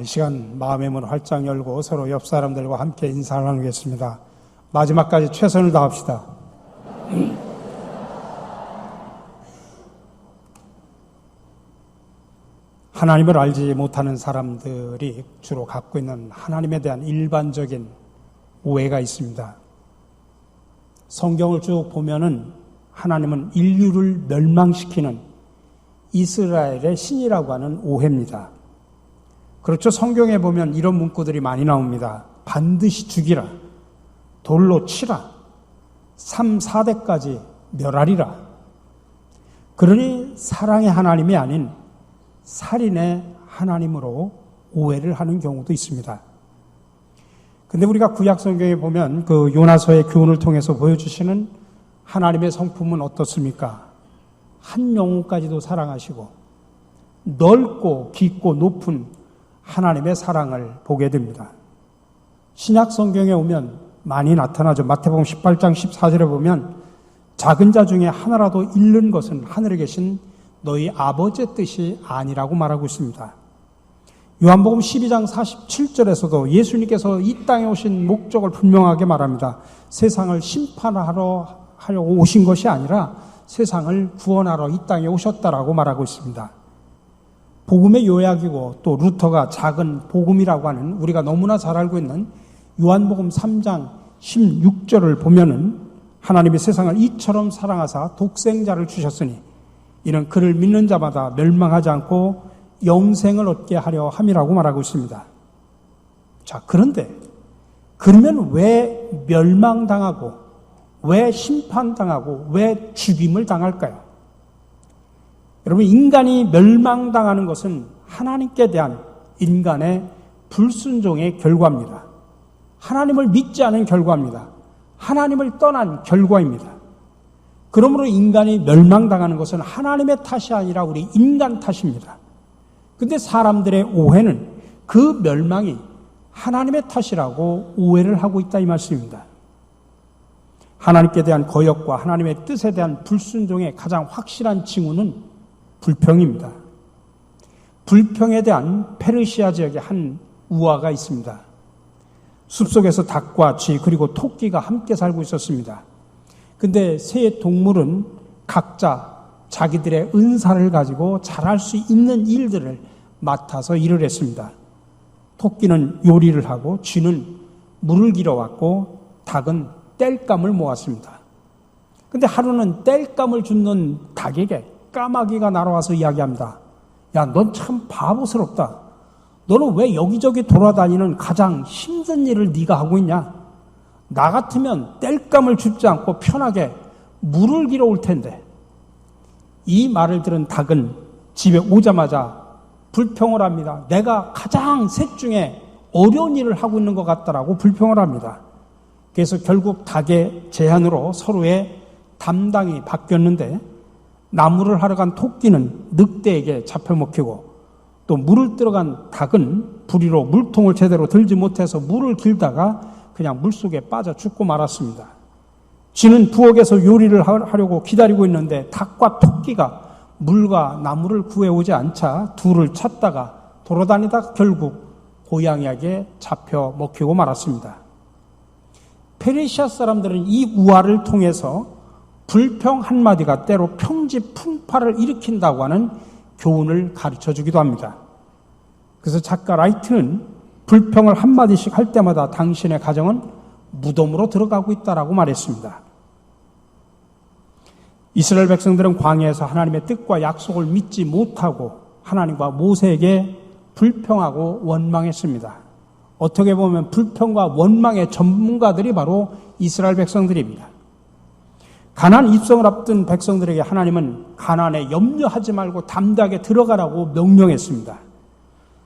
이 시간 마음의 문 활짝 열고 서로 옆 사람들과 함께 인사를 나누겠습니다. 마지막까지 최선을 다합시다. 하나님을 알지 못하는 사람들이 주로 갖고 있는 하나님에 대한 일반적인 오해가 있습니다. 성경을 쭉 보면은 하나님은 인류를 멸망시키는 이스라엘의 신이라고 하는 오해입니다. 그렇죠. 성경에 보면 이런 문구들이 많이 나옵니다. 반드시 죽이라. 돌로 치라. 3, 4대까지 멸하리라. 그러니 사랑의 하나님이 아닌 살인의 하나님으로 오해를 하는 경우도 있습니다. 근데 우리가 구약 성경에 보면 그 요나서의 교훈을 통해서 보여주시는 하나님의 성품은 어떻습니까? 한 영혼까지도 사랑하시고 넓고 깊고 높은 하나님의 사랑을 보게 됩니다. 신약 성경에 오면 많이 나타나죠. 마태복음 18장 14절에 보면 작은 자 중에 하나라도 잃는 것은 하늘에 계신 너희 아버지의 뜻이 아니라고 말하고 있습니다. 요한복음 12장 47절에서도 예수님께서 이 땅에 오신 목적을 분명하게 말합니다. 세상을 심판하려고 오신 것이 아니라 세상을 구원하러 이 땅에 오셨다라고 말하고 있습니다. 복음의 요약이고 또 루터가 작은 복음이라고 하는 우리가 너무나 잘 알고 있는 요한복음 3장 16절을 보면은 하나님이 세상을 이처럼 사랑하사 독생자를 주셨으니 이는 그를 믿는 자마다 멸망하지 않고 영생을 얻게 하려 함이라고 말하고 있습니다. 자, 그런데 그러면 왜 멸망당하고 왜 심판당하고 왜 죽임을 당할까요? 여러분, 인간이 멸망당하는 것은 하나님께 대한 인간의 불순종의 결과입니다. 하나님을 믿지 않은 결과입니다. 하나님을 떠난 결과입니다. 그러므로 인간이 멸망당하는 것은 하나님의 탓이 아니라 우리 인간 탓입니다. 근데 사람들의 오해는 그 멸망이 하나님의 탓이라고 오해를 하고 있다 이 말씀입니다. 하나님께 대한 거역과 하나님의 뜻에 대한 불순종의 가장 확실한 징후는 불평입니다. 불평에 대한 페르시아 지역에 한 우화가 있습니다. 숲속에서 닭과 쥐 그리고 토끼가 함께 살고 있었습니다. 근데 세 동물은 각자 자기들의 은사를 가지고 잘할 수 있는 일들을 맡아서 일을 했습니다. 토끼는 요리를 하고 쥐는 물을 길어왔고 닭은 땔감을 모았습니다. 근데 하루는 땔감을 줍는 닭에게 까마귀가 날아와서 이야기합니다. 야, 넌 참 바보스럽다. 너는 왜 여기저기 돌아다니는 가장 힘든 일을 네가 하고 있냐? 나 같으면 땔감을 줍지 않고 편하게 물을 길어올 텐데. 이 말을 들은 닭은 집에 오자마자 불평을 합니다. 내가 가장 셋 중에 어려운 일을 하고 있는 것 같다라고 불평을 합니다. 그래서 결국 닭의 제안으로 서로의 담당이 바뀌었는데 나무를 하러 간 토끼는 늑대에게 잡혀 먹히고 또 물을 들어간 닭은 부리로 물통을 제대로 들지 못해서 물을 길다가 그냥 물속에 빠져 죽고 말았습니다. 쥐는 부엌에서 요리를 하려고 기다리고 있는데 닭과 토끼가 물과 나무를 구해오지 않자 둘을 찾다가 돌아다니다가 결국 고양이에게 잡혀 먹히고 말았습니다. 페르시아 사람들은 이 우화를 통해서 불평 한마디가 때로 평지 풍파를 일으킨다고 하는 교훈을 가르쳐 주기도 합니다. 그래서 작가 라이트는 불평을 한마디씩 할 때마다 당신의 가정은 무덤으로 들어가고 있다라고 말했습니다. 이스라엘 백성들은 광야에서 하나님의 뜻과 약속을 믿지 못하고 하나님과 모세에게 불평하고 원망했습니다. 어떻게 보면 불평과 원망의 전문가들이 바로 이스라엘 백성들입니다. 가나안 입성을 앞둔 백성들에게 하나님은 가나안에 염려하지 말고 담대하게 들어가라고 명령했습니다.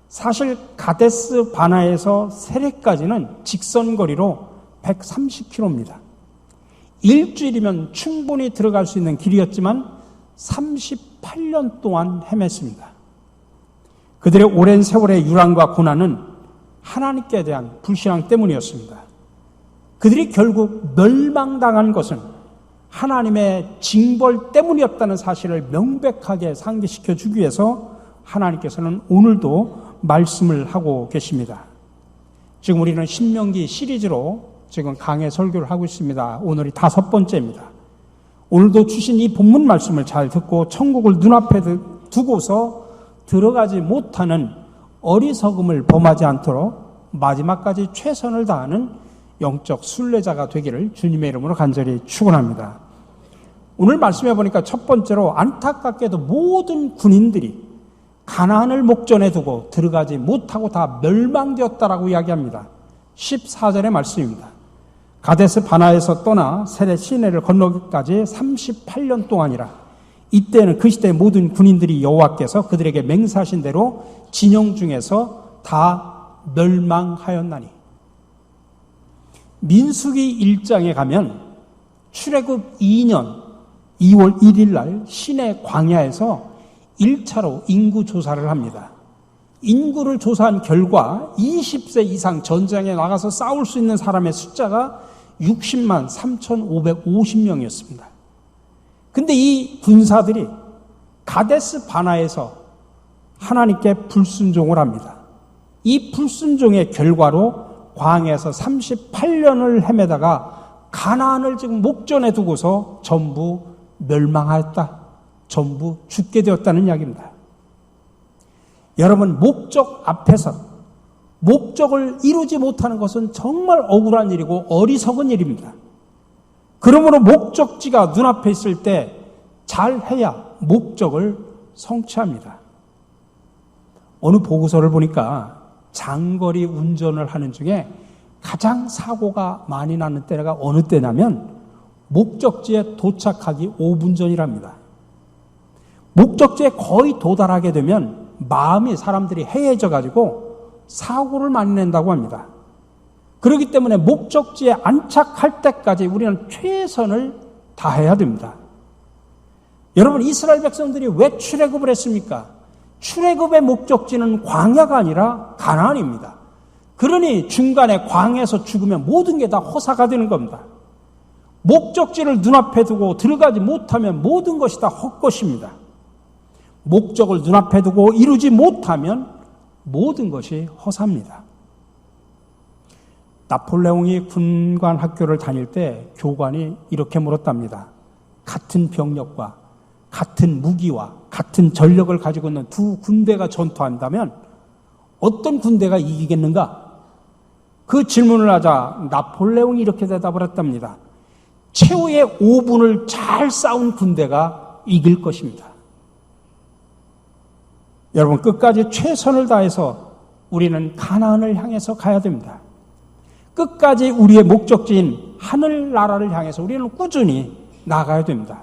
사실 가데스 바나에서 세례까지는 직선거리로 130km입니다. 일주일이면 충분히 들어갈 수 있는 길이었지만 38년 동안 헤맸습니다. 그들의 오랜 세월의 유랑과 고난은 하나님께 대한 불신앙 때문이었습니다. 그들이 결국 멸망당한 것은 하나님의 징벌 때문이었다는 사실을 명백하게 상기시켜 주기 위해서 하나님께서는 오늘도 말씀을 하고 계십니다. 지금 우리는 신명기 시리즈로 지금 강해 설교를 하고 있습니다. 오늘이 5번째입니다. 오늘도 주신 이 본문 말씀을 잘 듣고 천국을 눈앞에 두고서 들어가지 못하는 어리석음을 범하지 않도록 마지막까지 최선을 다하는 영적 순례자가 되기를 주님의 이름으로 간절히 축원합니다. 오늘 말씀해 보니까 첫 번째로 안타깝게도 모든 군인들이 가나안을 목전에 두고 들어가지 못하고 다 멸망되었다라고 이야기합니다. 14절의 말씀입니다. 가데스 바나에서 떠나 세렛 시내를 건너기까지 38년 동안이라. 이때는 그 시대의 모든 군인들이 여호와께서 그들에게 맹세하신 대로 진영 중에서 다 멸망하였나니. 민수기 1장에 가면 출애굽 2년 2월 1일 날 시내 광야에서 1차로 인구 조사를 합니다. 인구를 조사한 결과 20세 이상 전장에 나가서 싸울 수 있는 사람의 숫자가 60만 3,550명이었습니다. 근데 이 군사들이 가데스 바나에서 하나님께 불순종을 합니다. 이 불순종의 결과로 광야에서 38년을 헤매다가 가나안을 지금 목전에 두고서 전부 멸망하였다. 전부 죽게 되었다는 이야기입니다. 여러분, 목적 앞에서 목적을 이루지 못하는 것은 정말 억울한 일이고 어리석은 일입니다. 그러므로 목적지가 눈앞에 있을 때 잘해야 목적을 성취합니다. 어느 보고서를 보니까 장거리 운전을 하는 중에 가장 사고가 많이 나는 때가 어느 때냐면 목적지에 도착하기 5분 전이랍니다. 목적지에 거의 도달하게 되면 마음이 사람들이 해해져 가지고 사고를 많이 낸다고 합니다. 그렇기 때문에 목적지에 안착할 때까지 우리는 최선을 다해야 됩니다. 여러분, 이스라엘 백성들이 왜 출애굽을 했습니까? 출애굽의 목적지는 광야가 아니라 가나안입니다. 그러니 중간에 광야에서 죽으면 모든 게 다 허사가 되는 겁니다. 목적지를 눈앞에 두고 들어가지 못하면 모든 것이 다 헛것입니다. 목적을 눈앞에 두고 이루지 못하면 모든 것이 허사입니다. 나폴레옹이 군관 학교를 다닐 때 교관이 이렇게 물었답니다. 같은 병력과 같은 무기와 같은 전력을 가지고 있는 두 군대가 전투한다면 어떤 군대가 이기겠는가? 그 질문을 하자 나폴레옹이 이렇게 대답을 했답니다. 최후의 5분을 잘 싸운 군대가 이길 것입니다. 여러분, 끝까지 최선을 다해서 우리는 가나안을 향해서 가야 됩니다. 끝까지 우리의 목적지인 하늘나라를 향해서 우리는 꾸준히 나가야 됩니다.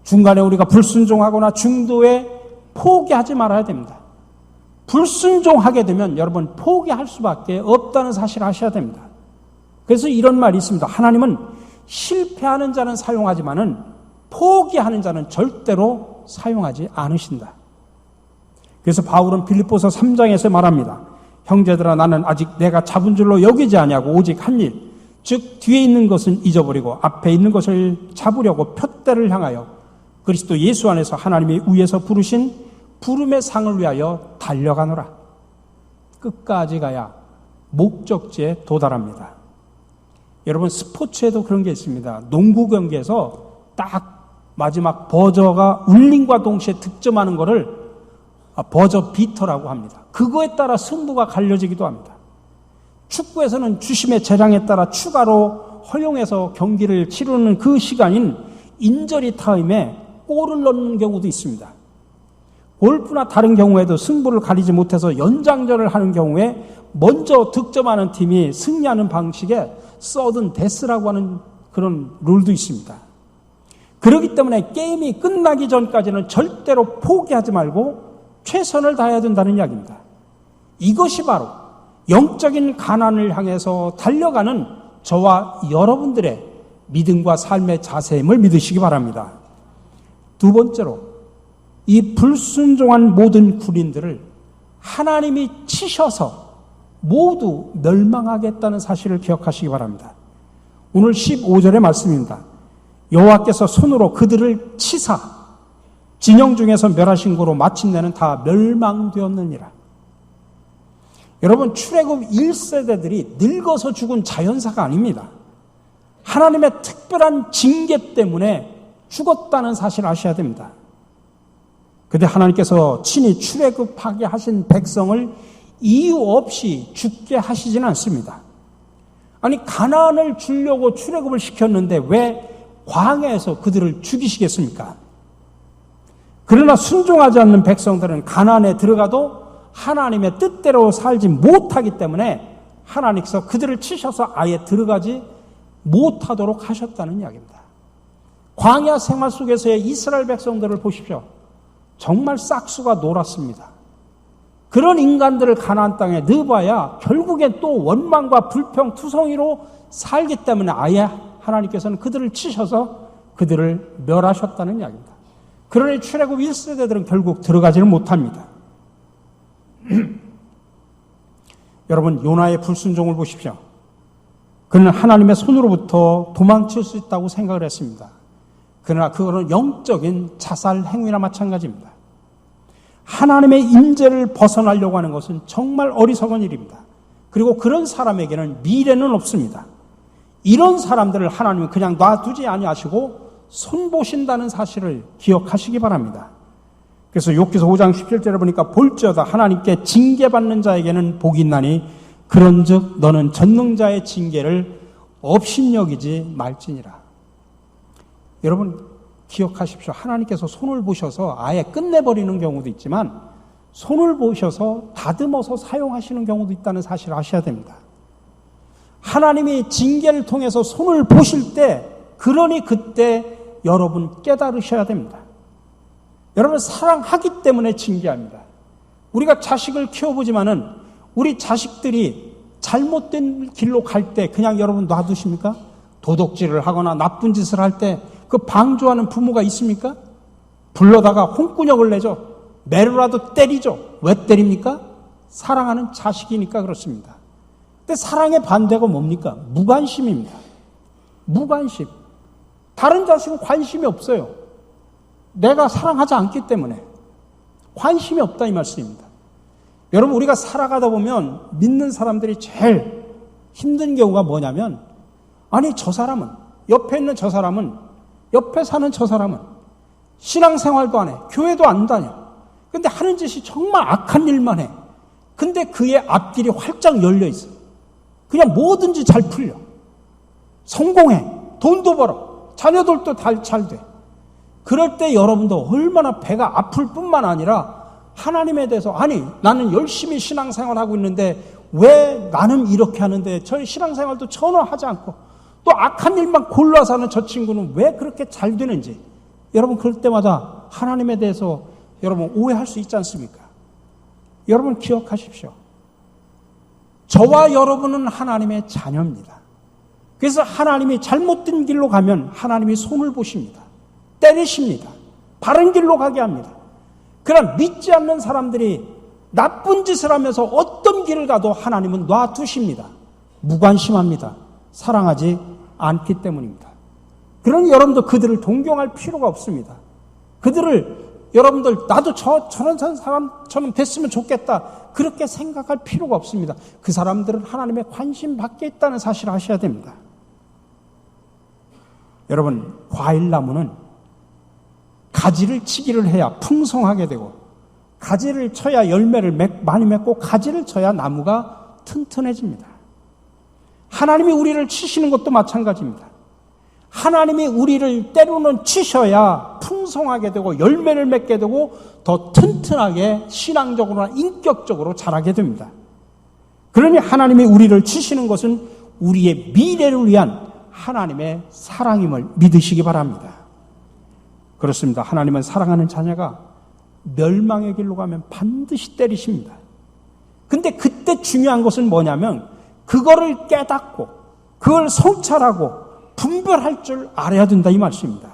중간에 우리가 불순종하거나 중도에 포기하지 말아야 됩니다. 불순종하게 되면 여러분 포기할 수밖에 없다는 사실을 아셔야 됩니다. 그래서 이런 말이 있습니다. 하나님은 실패하는 자는 사용하지만은 포기하는 자는 절대로 사용하지 않으신다. 그래서 바울은 빌립보서 3장에서 말합니다. 형제들아, 나는 아직 내가 잡은 줄로 여기지 아니하고 오직 한 일, 즉 뒤에 있는 것은 잊어버리고 앞에 있는 것을 잡으려고 푯대를 향하여 그리스도 예수 안에서 하나님이 위에서 부르신 부름의 상을 위하여 달려가노라. 끝까지 가야 목적지에 도달합니다. 여러분, 스포츠에도 그런 게 있습니다. 농구 경기에서 딱 마지막 버저가 울림과 동시에 득점하는 거를 버저 비터라고 합니다. 그거에 따라 승부가 갈려지기도 합니다. 축구에서는 주심의 재량에 따라 추가로 허용해서 경기를 치르는 그 시간인 인저리 타임에 골을 넣는 경우도 있습니다. 골프나 다른 경우에도 승부를 가리지 못해서 연장전을 하는 경우에 먼저 득점하는 팀이 승리하는 방식의 서든 데스라고 하는 그런 룰도 있습니다. 그렇기 때문에 게임이 끝나기 전까지는 절대로 포기하지 말고 최선을 다해야 된다는 이야기입니다. 이것이 바로 영적인 가난을 향해서 달려가는 저와 여러분들의 믿음과 삶의 자세임을 믿으시기 바랍니다. 두 번째로, 이 불순종한 모든 군인들을 하나님이 치셔서 모두 멸망하겠다는 사실을 기억하시기 바랍니다. 오늘 15절의 말씀입니다. 여호와께서 손으로 그들을 치사 진영 중에서 멸하신 거로 마침내는 다 멸망되었느니라. 여러분, 출애굽 1세대들이 늙어서 죽은 자연사가 아닙니다. 하나님의 특별한 징계 때문에 죽었다는 사실을 아셔야 됩니다. 그런데 하나님께서 친히 출애굽하게 하신 백성을 이유 없이 죽게 하시지는 않습니다. 아니, 가나안을 주려고 출애굽을 시켰는데 왜 광야에서 그들을 죽이시겠습니까? 그러나 순종하지 않는 백성들은 가나안에 들어가도 하나님의 뜻대로 살지 못하기 때문에 하나님께서 그들을 치셔서 아예 들어가지 못하도록 하셨다는 이야기입니다. 광야 생활 속에서의 이스라엘 백성들을 보십시오. 정말 싹수가 놀았습니다. 그런 인간들을 가나안 땅에 넣어봐야 결국엔 또 원망과 불평투성이로 살기 때문에 아예 하나님께서는 그들을 치셔서 그들을 멸하셨다는 이야기입니다. 그러니 출애굽 1세대들은 결국 들어가지는 못합니다. 여러분, 요나의 불순종을 보십시오. 그는 하나님의 손으로부터 도망칠 수 있다고 생각을 했습니다. 그러나 그거는 영적인 자살 행위나 마찬가지입니다. 하나님의 임재를 벗어나려고 하는 것은 정말 어리석은 일입니다. 그리고 그런 사람에게는 미래는 없습니다. 이런 사람들을 하나님은 그냥 놔두지 아니하시고 손보신다는 사실을 기억하시기 바랍니다. 그래서 욥기서 5장 17절에 보니까 볼지어다 하나님께 징계받는 자에게는 복이 있나니 그런즉 너는 전능자의 징계를 업신여기지 말지니라. 여러분 기억하십시오. 하나님께서 손을 보셔서 아예 끝내버리는 경우도 있지만 손을 보셔서 다듬어서 사용하시는 경우도 있다는 사실을 아셔야 됩니다. 하나님이 징계를 통해서 손을 보실 때, 그러니 그때 여러분 깨달으셔야 됩니다. 여러분 사랑하기 때문에 징계합니다. 우리가 자식을 키워보지만은 우리 자식들이 잘못된 길로 갈 때 그냥 여러분 놔두십니까? 도둑질을 하거나 나쁜 짓을 할 때 그 방조하는 부모가 있습니까? 불러다가 홍군역을 내죠. 매로라도 때리죠. 왜 때립니까? 사랑하는 자식이니까 그렇습니다. 근데 사랑의 반대가 뭡니까? 무관심입니다. 무관심. 다른 자식은 관심이 없어요. 내가 사랑하지 않기 때문에 관심이 없다 이 말씀입니다. 여러분 우리가 살아가다 보면 믿는 사람들이 제일 힘든 경우가 뭐냐면, 아니 저 사람은, 옆에 있는 저 사람은, 옆에 사는 저 사람은 신앙생활도 안 해, 교회도 안 다녀. 근데 하는 짓이 정말 악한 일만 해. 근데 그의 앞길이 활짝 열려 있어. 그냥 뭐든지 잘 풀려. 성공해. 돈도 벌어. 자녀들도 잘 돼. 그럴 때 여러분도 얼마나 배가 아플 뿐만 아니라 하나님에 대해서, 아니 나는 열심히 신앙생활하고 있는데 왜 나는 이렇게 하는데 저희 신앙생활도 전혀 하지 않고 또 악한 일만 골라서 하는 저 친구는 왜 그렇게 잘 되는지, 여러분 그럴 때마다 하나님에 대해서 여러분 오해할 수 있지 않습니까? 여러분 기억하십시오. 저와 여러분은 하나님의 자녀입니다. 그래서 하나님이 잘못된 길로 가면 하나님이 손을 보십니다. 때리십니다. 바른 길로 가게 합니다. 그러나 믿지 않는 사람들이 나쁜 짓을 하면서 어떤 길을 가도 하나님은 놔두십니다. 무관심합니다. 사랑하지 않기 때문입니다. 그러니 여러분도 그들을 동경할 필요가 없습니다. 그들을 여러분들 나도 저런 사람처럼 됐으면 좋겠다 그렇게 생각할 필요가 없습니다. 그 사람들은 하나님의 관심 밖에 있다는 사실을 아셔야 됩니다. 여러분 과일나무는 가지를 치기를 해야 풍성하게 되고, 가지를 쳐야 열매를 많이 맺고, 가지를 쳐야 나무가 튼튼해집니다. 하나님이 우리를 치시는 것도 마찬가지입니다. 하나님이 우리를 때로는 치셔야 풍성하게 되고 열매를 맺게 되고 더 튼튼하게 신앙적으로나 인격적으로 자라게 됩니다. 그러니 하나님이 우리를 치시는 것은 우리의 미래를 위한 하나님의 사랑임을 믿으시기 바랍니다. 그렇습니다. 하나님은 사랑하는 자녀가 멸망의 길로 가면 반드시 때리십니다. 근데 그때 중요한 것은 뭐냐면 그거를 깨닫고 그걸 성찰하고 분별할 줄 알아야 된다 이 말씀입니다.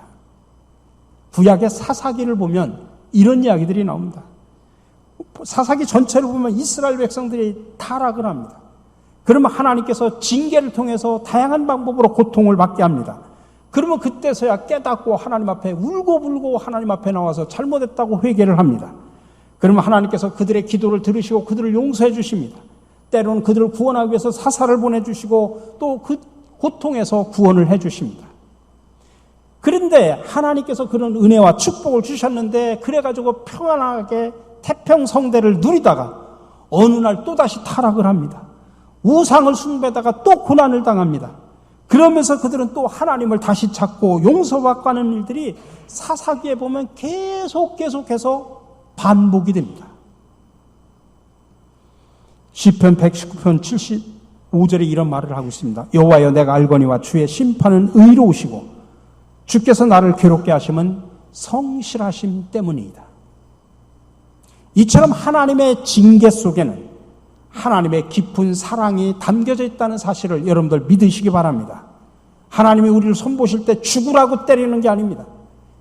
구약의 사사기를 보면 이런 이야기들이 나옵니다. 사사기 전체를 보면 이스라엘 백성들이 타락을 합니다. 그러면 하나님께서 징계를 통해서 다양한 방법으로 고통을 받게 합니다. 그러면 그때서야 깨닫고 하나님 앞에 울고불고 하나님 앞에 나와서 잘못했다고 회개를 합니다. 그러면 하나님께서 그들의 기도를 들으시고 그들을 용서해 주십니다. 때로는 그들을 구원하기 위해서 사사를 보내주시고 또 그 고통에서 구원을 해주십니다. 그런데 하나님께서 그런 은혜와 축복을 주셨는데 그래가지고 평안하게 태평성대를 누리다가 어느 날 또다시 타락을 합니다. 우상을 숭배다가 또 고난을 당합니다. 그러면서 그들은 또 하나님을 다시 찾고 용서받고 하는 일들이 사사기에 보면 계속해서 반복이 됩니다. 시편 119편 75절에 이런 말을 하고 있습니다. 여호와여 내가 알거니와 주의 심판은 의로우시고 주께서 나를 괴롭게 하심은 성실하심 때문이다. 이처럼 하나님의 징계 속에는 하나님의 깊은 사랑이 담겨져 있다는 사실을 여러분들 믿으시기 바랍니다. 하나님이 우리를 손보실 때 죽으라고 때리는 게 아닙니다.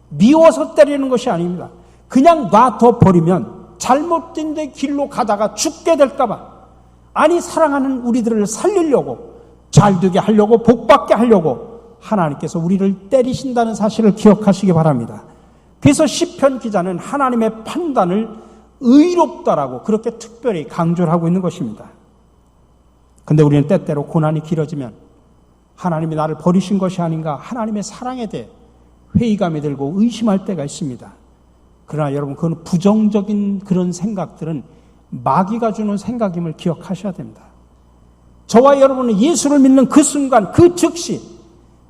미워서 때리는 것이 아닙니다. 그냥 놔둬 버리면 잘못된 데 길로 가다가 죽게 될까 봐, 아니 사랑하는 우리들을 살리려고, 잘되게 하려고, 복받게 하려고 하나님께서 우리를 때리신다는 사실을 기억하시기 바랍니다. 그래서 시편 기자는 하나님의 판단을 의롭다라고 그렇게 특별히 강조를 하고 있는 것입니다. 근데 우리는 때때로 고난이 길어지면 하나님이 나를 버리신 것이 아닌가, 하나님의 사랑에 대해 회의감이 들고 의심할 때가 있습니다. 그러나 여러분, 그건 부정적인 그런 생각들은 마귀가 주는 생각임을 기억하셔야 됩니다. 저와 여러분은 예수를 믿는 그 순간, 그 즉시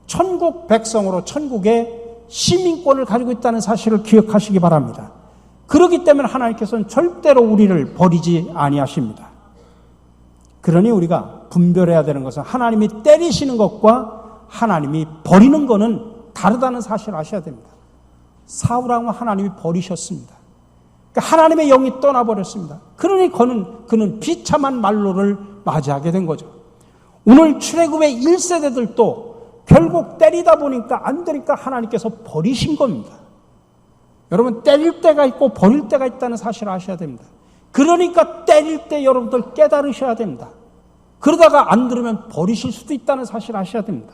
천국 백성으로 천국의 시민권을 가지고 있다는 사실을 기억하시기 바랍니다. 그렇기 때문에 하나님께서는 절대로 우리를 버리지 아니하십니다. 그러니 우리가 분별해야 되는 것은 하나님이 때리시는 것과 하나님이 버리는 것은 다르다는 사실을 아셔야 됩니다. 사울왕은 하나님이 버리셨습니다. 그러니까 하나님의 영이 떠나버렸습니다. 그러니 그는 비참한 말로를 맞이하게 된 거죠. 오늘 출애굽의 1세대들도 결국 때리다 보니까 안 되니까 하나님께서 버리신 겁니다. 여러분, 때릴 때가 있고 버릴 때가 있다는 사실을 아셔야 됩니다. 그러니까 때릴 때 여러분들 깨달으셔야 됩니다. 그러다가 안 들으면 버리실 수도 있다는 사실을 아셔야 됩니다.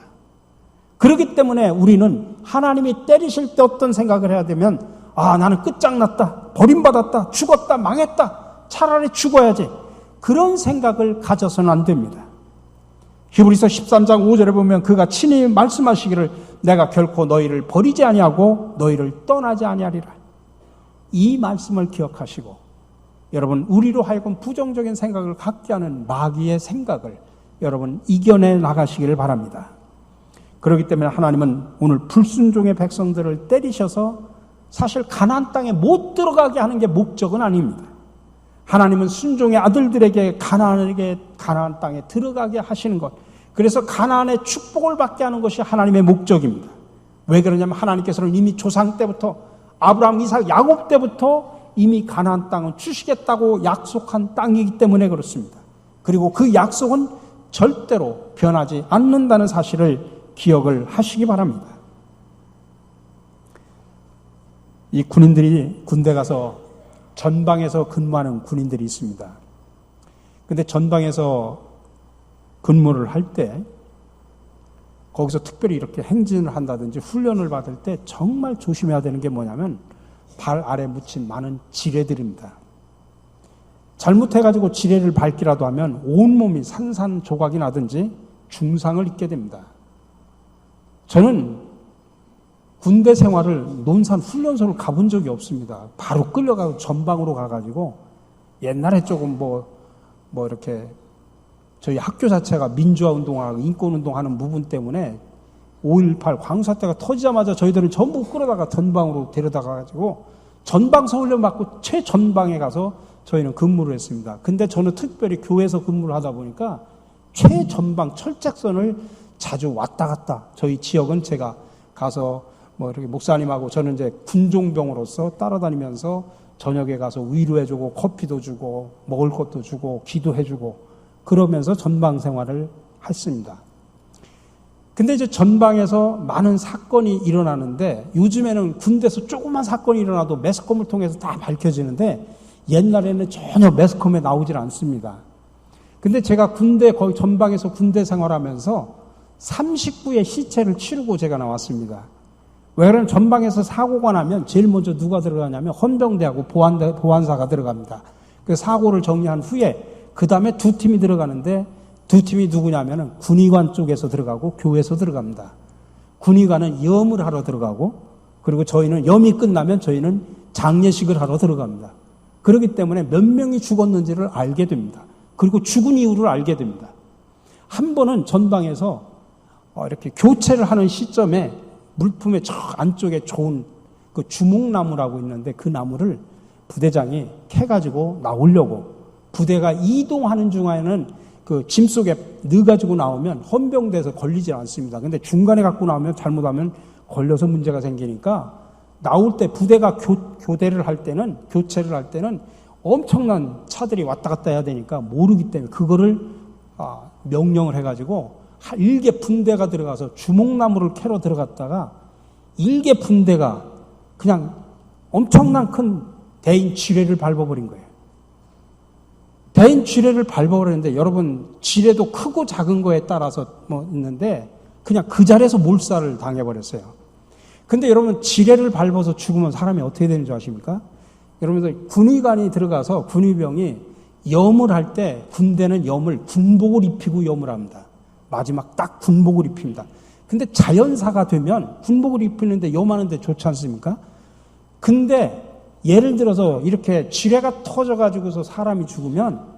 그렇기 때문에 우리는 하나님이 때리실 때 어떤 생각을 해야 되면, 나는 끝장났다, 버림받았다, 죽었다, 망했다, 차라리 죽어야지, 그런 생각을 가져서는 안 됩니다. 히브리서 13장 5절에 보면 그가 친히 말씀하시기를 내가 결코 너희를 버리지 아니하고 너희를 떠나지 아니하리라. 이 말씀을 기억하시고 여러분, 우리로 하여금 부정적인 생각을 갖게 하는 마귀의 생각을 여러분 이겨내 나가시기를 바랍니다. 그렇기 때문에 하나님은 오늘 불순종의 백성들을 때리셔서 사실 가나안 땅에 못 들어가게 하는 게 목적은 아닙니다. 하나님은 순종의 아들들에게 가나안 땅에 들어가게 하시는 것, 그래서 가나안의 축복을 받게 하는 것이 하나님의 목적입니다. 왜 그러냐면 하나님께서는 이미 조상 때부터 아브라함, 이삭, 야곱 때부터 이미 가나안 땅은 주시겠다고 약속한 땅이기 때문에 그렇습니다. 그리고 그 약속은 절대로 변하지 않는다는 사실을 기억을 하시기 바랍니다. 이 군인들이 군대 가서 전방에서 근무하는 군인들이 있습니다. 근데 전방에서 근무를 할 때 거기서 특별히 이렇게 행진을 한다든지 훈련을 받을 때 정말 조심해야 되는 게 뭐냐면 발 아래 묻힌 많은 지뢰들입니다. 잘못해가지고 지뢰를 밟기라도 하면 온몸이 산산조각이 나든지 중상을 입게 됩니다. 저는 군대 생활을 논산 훈련소를 가본 적이 없습니다. 바로 끌려가고 전방으로 가가지고 옛날에 조금 뭐 이렇게 저희 학교 자체가 민주화 운동하고 인권 운동하는 부분 때문에 5.18 광사태가 터지자마자 저희들은 전부 끌어다가 전방으로 데려다가가지고 전방서 훈련 받고 최전방에 가서 저희는 근무를 했습니다. 근데 저는 특별히 교회에서 근무를 하다 보니까 최전방 철책선을 자주 왔다 갔다, 저희 지역은 제가 가서 이렇게 목사님하고 저는 이제 군종병으로서 따라다니면서 저녁에 가서 위로해주고 커피도 주고 먹을 것도 주고 기도해주고 그러면서 전방 생활을 했습니다. 근데 이제 전방에서 많은 사건이 일어나는데 요즘에는 군대에서 조그만 사건이 일어나도 매스컴을 통해서 다 밝혀지는데 옛날에는 전혀 매스컴에 나오질 않습니다. 근데 제가 거의 전방에서 군대 생활하면서 39의 시체를 치르고 제가 나왔습니다. 왜 그러면 전방에서 사고가 나면 제일 먼저 누가 들어가냐면 헌병대하고 보안사가 들어갑니다. 그 사고를 정리한 후에 그 다음에 두 팀이 들어가는데 두 팀이 누구냐면은 군의관 쪽에서 들어가고 교회에서 들어갑니다. 군의관은 염을 하러 들어가고 그리고 저희는 염이 끝나면 저희는 장례식을 하러 들어갑니다. 그렇기 때문에 몇 명이 죽었는지를 알게 됩니다. 그리고 죽은 이유를 알게 됩니다. 한 번은 전방에서 이렇게 교체를 하는 시점에 물품의 저 안쪽에 좋은 그 주목나무라고 있는데 그 나무를 부대장이 캐가지고 나오려고 부대가 이동하는 중간에는 그 짐 속에 넣어가지고 나오면 헌병돼서 걸리지 않습니다. 근데 중간에 갖고 나오면 잘못하면 걸려서 문제가 생기니까 나올 때 부대가 교체를 할 때는 엄청난 차들이 왔다 갔다 해야 되니까 모르기 때문에 그거를 명령을 해가지고 일개 분대가 들어가서 주목나무를 캐러 들어갔다가 일개 분대가 그냥 엄청난 큰 대인 지뢰를 밟아버린 거예요. 대인 지뢰를 밟아버렸는데 여러분 지뢰도 크고 작은 거에 따라서 뭐 있는데 그냥 그 자리에서 몰살을 당해버렸어요. 근데 여러분 지뢰를 밟아서 죽으면 사람이 어떻게 되는 줄 아십니까? 여러분들 군의관이 들어가서 군의병이 염을 할 때 군대는 군복을 입히고 염을 합니다. 마지막 딱 군복을 입힙니다. 근데 자연사가 되면 군복을 입히는데 염하는데 좋지 않습니까? 근데 예를 들어서 이렇게 지뢰가 터져가지고서 사람이 죽으면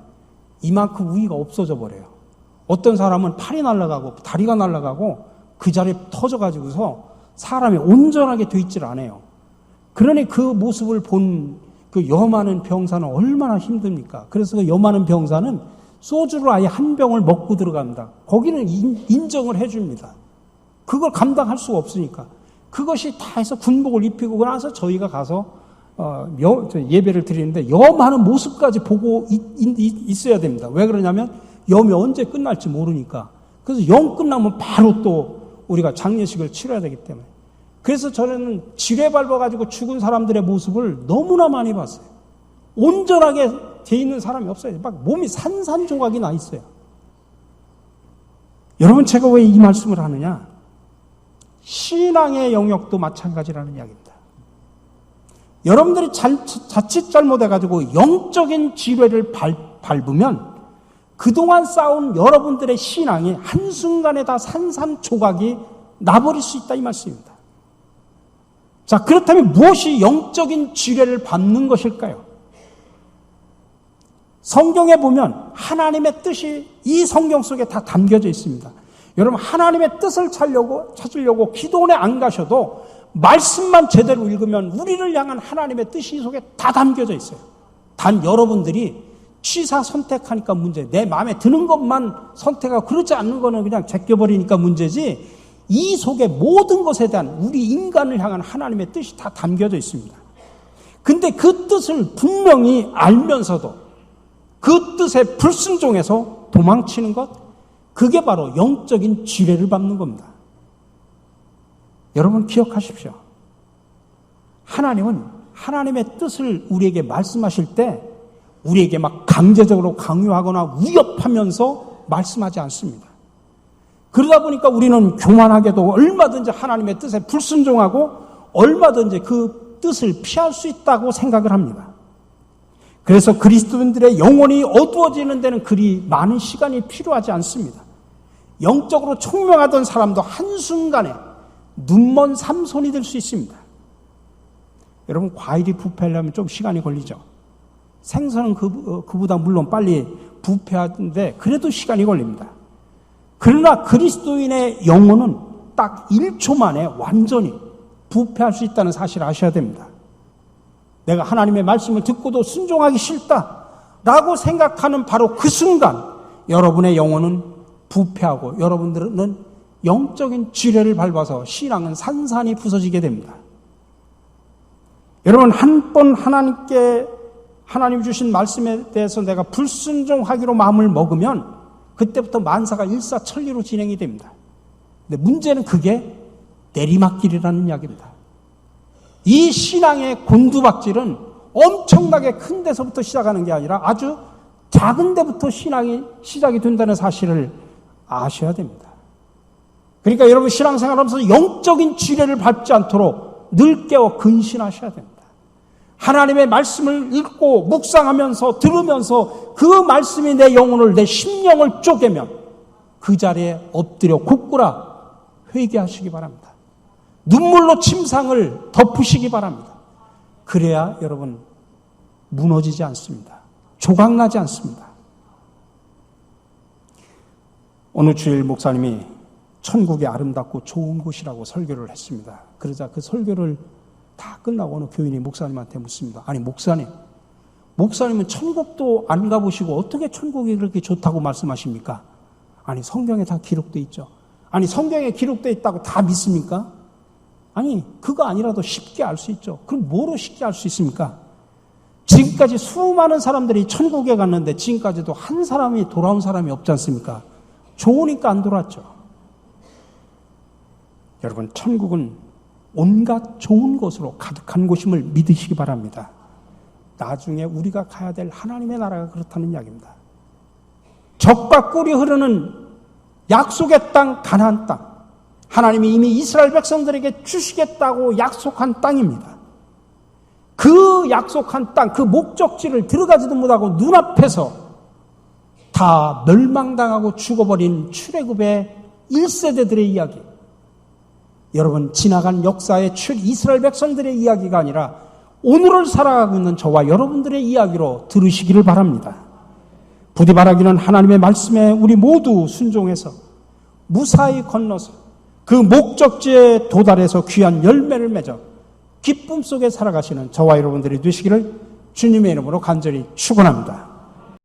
이만큼 우위가 없어져 버려요. 어떤 사람은 팔이 날아가고 다리가 날아가고 그 자리에 터져가지고서 사람이 온전하게 돼 있질 않아요. 그러니 그 모습을 본 그 염하는 병사는 얼마나 힘듭니까? 그래서 그 염하는 병사는 소주를 아예 한 병을 먹고 들어갑니다. 거기는 인정을 해줍니다. 그걸 감당할 수가 없으니까. 그것이 다 해서 군복을 입히고 나서 저희가 가서 예배를 드리는데 염하는 모습까지 보고 있어야 됩니다. 왜 그러냐면 염이 언제 끝날지 모르니까. 그래서 염 끝나면 바로 또 우리가 장례식을 치러야 되기 때문에. 그래서 저는 지뢰 밟아가지고 죽은 사람들의 모습을 너무나 많이 봤어요. 온전하게 돼 있는 사람이 없어요. 막 몸이 산산조각이 나 있어요. 여러분 제가 왜 이 말씀을 하느냐? 신앙의 영역도 마찬가지라는 이야기입니다. 여러분들이 자칫 잘못해가지고 영적인 지뢰를 밟으면 그동안 쌓은 여러분들의 신앙이 한순간에 다 산산조각이 나버릴 수 있다 이 말씀입니다. 자, 그렇다면 무엇이 영적인 지뢰를 밟는 것일까요? 성경에 보면 하나님의 뜻이 이 성경 속에 다 담겨져 있습니다. 여러분 하나님의 뜻을 찾으려고 기도원에 안 가셔도 말씀만 제대로 읽으면 우리를 향한 하나님의 뜻이 이 속에 다 담겨져 있어요. 단 여러분들이 취사 선택하니까 문제, 내 마음에 드는 것만 선택하고 그렇지 않는 거는 그냥 제껴버리니까 문제지 이 속에 모든 것에 대한 우리 인간을 향한 하나님의 뜻이 다 담겨져 있습니다. 근데 그 뜻을 분명히 알면서도 그 뜻에 불순종해서 도망치는 것, 그게 바로 영적인 지뢰를 밟는 겁니다. 여러분 기억하십시오. 하나님은 하나님의 뜻을 우리에게 말씀하실 때 우리에게 막 강제적으로 강요하거나 위협하면서 말씀하지 않습니다. 그러다 보니까 우리는 교만하게도 얼마든지 하나님의 뜻에 불순종하고 얼마든지 그 뜻을 피할 수 있다고 생각을 합니다. 그래서 그리스도인들의 영혼이 어두워지는 데는 그리 많은 시간이 필요하지 않습니다. 영적으로 총명하던 사람도 한순간에 눈먼 삼손이 될 수 있습니다. 여러분 과일이 부패하려면 좀 시간이 걸리죠. 생선은 그보다 물론 빨리 부패하는데 그래도 시간이 걸립니다. 그러나 그리스도인의 영혼은 딱 1초 만에 완전히 부패할 수 있다는 사실을 아셔야 됩니다. 내가 하나님의 말씀을 듣고도 순종하기 싫다라고 생각하는 바로 그 순간 여러분의 영혼은 부패하고 여러분들은 영적인 지뢰를 밟아서 신앙은 산산이 부서지게 됩니다. 여러분 한 번 하나님 주신 말씀에 대해서 내가 불순종하기로 마음을 먹으면 그때부터 만사가 일사천리로 진행이 됩니다. 근데 문제는 그게 내리막길이라는 이야기입니다. 이 신앙의 곤두박질은 엄청나게 큰 데서부터 시작하는 게 아니라 아주 작은 데부터 신앙이 시작이 된다는 사실을 아셔야 됩니다. 그러니까 여러분 신앙생활하면서 영적인 지뢰를 밟지 않도록 늘 깨워 근신하셔야 됩니다. 하나님의 말씀을 읽고 묵상하면서 들으면서 그 말씀이 내 영혼을, 내 심령을 쪼개면 그 자리에 엎드려 굽구라 회개하시기 바랍니다. 눈물로 침상을 덮으시기 바랍니다. 그래야 여러분 무너지지 않습니다. 조각나지 않습니다. 어느 주일 목사님이 천국이 아름답고 좋은 곳이라고 설교를 했습니다. 그러자 그 설교를 다 끝나고 어느 교인이 목사님한테 묻습니다. 아니 목사님은 천국도 안 가보시고 어떻게 천국이 그렇게 좋다고 말씀하십니까? 아니 성경에 다 기록되어 있죠. 아니 성경에 기록되어 있다고 다 믿습니까? 아니 그거 아니라도 쉽게 알 수 있죠. 그럼 뭐로 쉽게 알 수 있습니까? 지금까지 수많은 사람들이 천국에 갔는데 지금까지도 한 사람이 돌아온 사람이 없지 않습니까? 좋으니까 안 돌아왔죠. 여러분 천국은 온갖 좋은 것으로 가득한 곳임을 믿으시기 바랍니다. 나중에 우리가 가야 될 하나님의 나라가 그렇다는 이야기입니다. 젖과 꿀이 흐르는 약속의 땅 가나안 땅, 하나님이 이미 이스라엘 백성들에게 주시겠다고 약속한 땅입니다. 그 약속한 땅, 그 목적지를 들어가지도 못하고 눈앞에서 다 멸망당하고 죽어버린 출애굽의 1세대들의 이야기, 여러분 지나간 역사의 이스라엘 백성들의 이야기가 아니라 오늘을 살아가고 있는 저와 여러분들의 이야기로 들으시기를 바랍니다. 부디 바라기는 하나님의 말씀에 우리 모두 순종해서 무사히 건너서 그 목적지에 도달해서 귀한 열매를 맺어 기쁨 속에 살아가시는 저와 여러분들이 되시기를 주님의 이름으로 간절히 축원합니다.